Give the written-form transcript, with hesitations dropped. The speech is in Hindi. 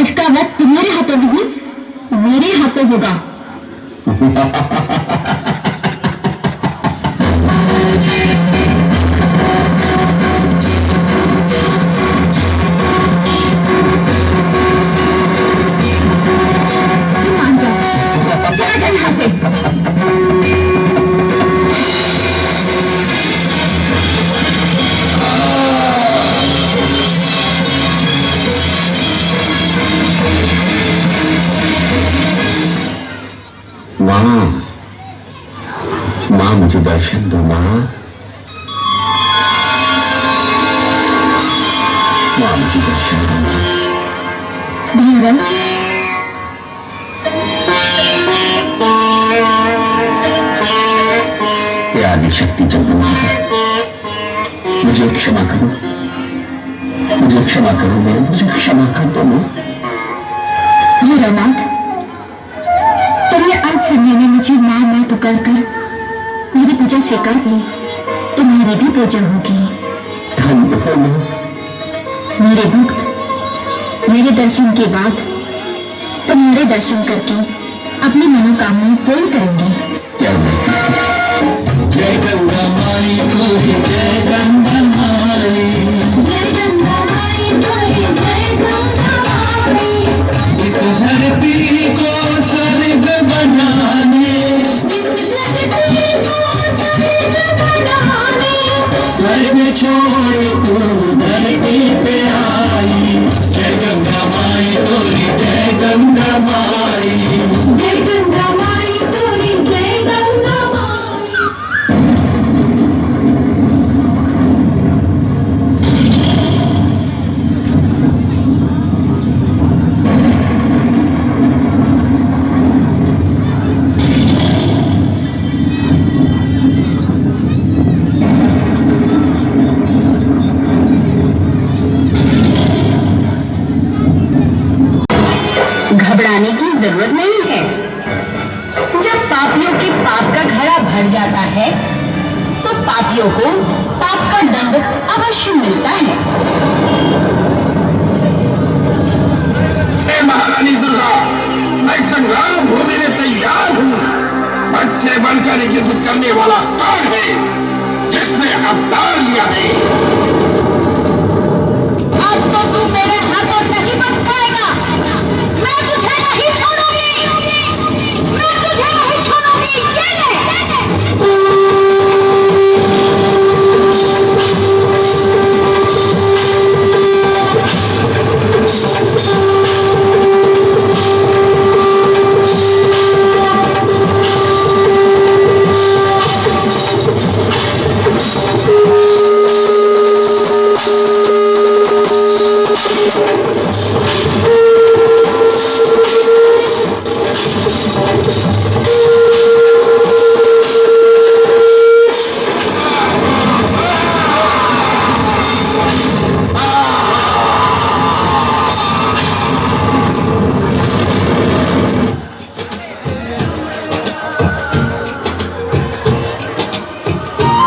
इसका वक्त तुम्हारे हाथों नहीं, मेरे हाथों होगा। मान जाओ, चला जाओ यहाँ से। माँ मुझे दर्शन दो माँ मुझे दर्शन दो। धीरज, प्यार की शक्ति जगदम्बा है, मुझे क्षमा करो, मुझे क्षमा करो, मुझे क्षमा कर दो माँ। भोलानाथ, तुमने आज समय में मुझे माँ माँ पुकार कर मेरी पूजा स्वीकार ली, तो मेरी भी पूजा होगी। धन्य हो माँ। मेरे भक्त मेरे दर्शन के बाद तुम्हारे दर्शन करके अपनी मनोकामनाएं पूर्ण करेंगे। क्या जय गंगा माई तोरी, जय गंगा माई, जय गंगा माई तोरी, जय गंगा माई। इस धरती को स्वर्ग बनाने, इस धरती को स्वर्ग बनाने, स्वर्ग छोड़ तू धरती पे आई। जय गंगा माई तोरी, जय गंगा माई, जय गंगा माई तोरी, जय गंगा माई। घबराने की जरूरत नहीं है। जब पापियों के पाप का घड़ा भर जाता है तो पापियों को पाप का दंड अवश्य मिलता है। महारानी दुर्गा, मैं संग्राम भूमि में तैयार हूँ। मत से बढ़कर युद्ध करने वाला कौन है जिसने अवतार लिया है? अब तो तू मेरे